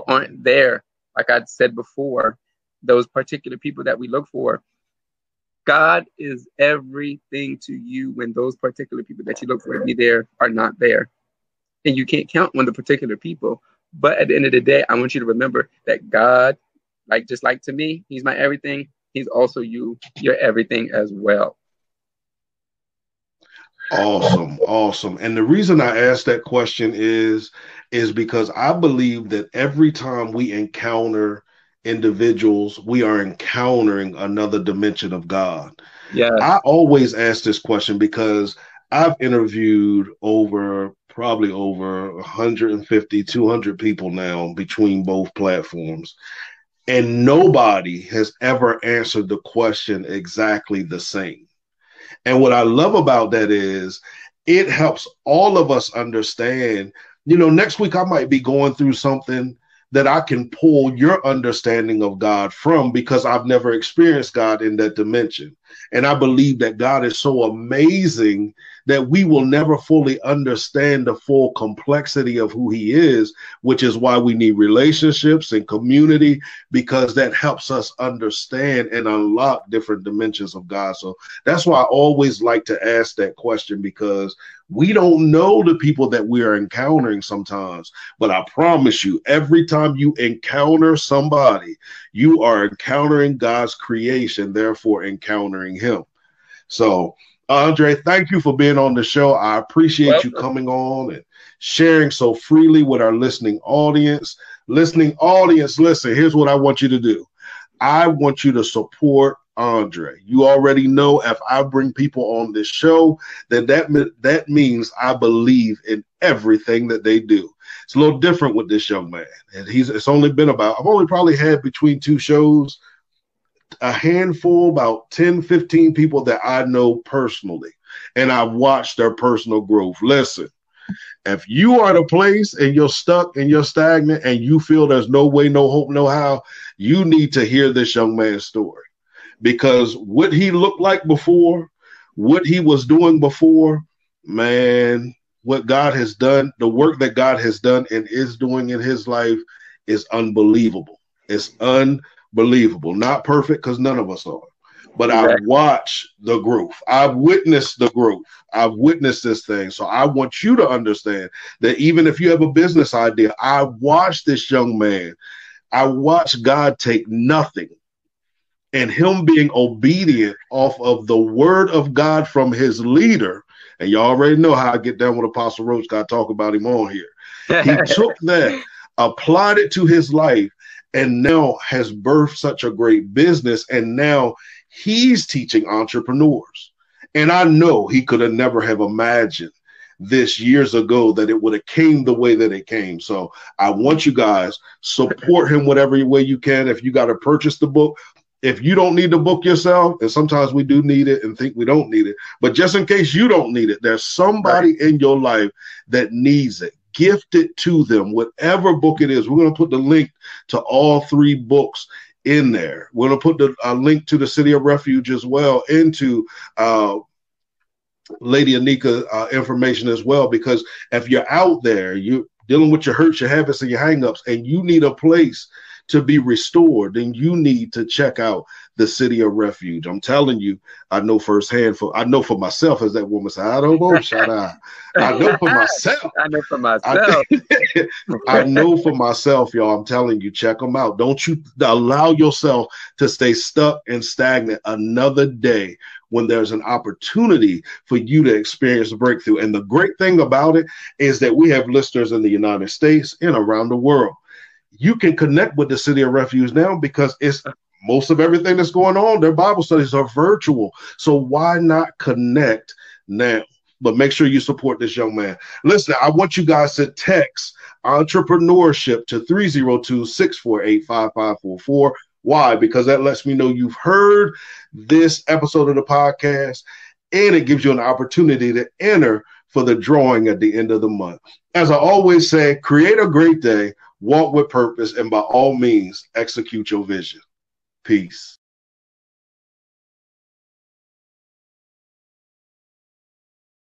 aren't there. Like I said before, those particular people that we look for, God is everything to you when those particular people that you look for to be there are not there. And you can't count on the particular people. But at the end of the day, I want you to remember that God, just like to me, he's my everything. He's also your everything as well. Awesome. And the reason I asked that question is because I believe that every time we encounter individuals, we are encountering another dimension of God. Yeah. I always ask this question because I've interviewed probably over 150, 200 people now between both platforms. And nobody has ever answered the question exactly the same. And what I love about that is it helps all of us understand, next week I might be going through something that I can pull your understanding of God from because I've never experienced God in that dimension. And I believe that God is so amazing that we will never fully understand the full complexity of who he is, which is why we need relationships and community, because that helps us understand and unlock different dimensions of God. So that's why I always like to ask that question, because we don't know the people that we are encountering sometimes. But I promise you, every time you encounter somebody, you are encountering God's creation, therefore encountering him. So Andre, thank you for being on the show. I appreciate you coming on and sharing so freely with our listening audience. Listen, here's what I want you to do. I want you to support Andre. You already know if I bring people on this show, then that means I believe in everything that they do. It's a little different with this young man. And it's only been I've only probably had between two shows, a handful, about 10, 15 people that I know personally. And I've watched their personal growth. Listen, if you are at a place and you're stuck and you're stagnant and you feel there's no way, no hope, no how, you need to hear this young man's story. Because what he looked like before, what he was doing before, man, what God has done, the work that God has done and is doing in his life is unbelievable. It's unbelievable. Not perfect, because none of us are. But I've watched the growth. I've witnessed the growth. I've witnessed this thing. So I want you to understand that even if you have a business idea, I watched this young man. I watched God take nothing and him being obedient off of the word of God from his leader. And you already know how I get down with Apostle Roach. Got to talk about him on here. He took that, applied it to his life, and now has birthed such a great business. And now he's teaching entrepreneurs. And I know he could have never have imagined this years ago that it would have came the way that it came. So I want you guys support him whatever way you can. If you got to purchase the book, if you don't need the book yourself, and sometimes we do need it and think we don't need it, but just in case you don't need it, there's somebody in your life that needs it. Gift it to them, whatever book it is. We're going to put the link to all 3 books in there. We're going to put the link to the City of Refuge as well into Lady Anika information as well, because if you're out there, you're dealing with your hurts, your habits, and your hangups, and you need a place to be restored, then you need to check out the City of Refuge. I'm telling you, I know firsthand. I know for myself, as that woman said, I don't know, shout out. I know for myself. I know for myself. I know for myself, y'all. I'm telling you, check them out. Don't you allow yourself to stay stuck and stagnant another day when there's an opportunity for you to experience a breakthrough. And the great thing about it is that we have listeners in the United States and around the world. You can connect with the City of Refuge now because it's most of everything that's going on. Their Bible studies are virtual. So why not connect now? But make sure you support this young man. Listen, I want you guys to text entrepreneurship to 302-648-5544. Why? Because that lets me know you've heard this episode of the podcast, and it gives you an opportunity to enter for the drawing at the end of the month. As I always say, create a great day, walk with purpose, and by all means, execute your vision. Peace.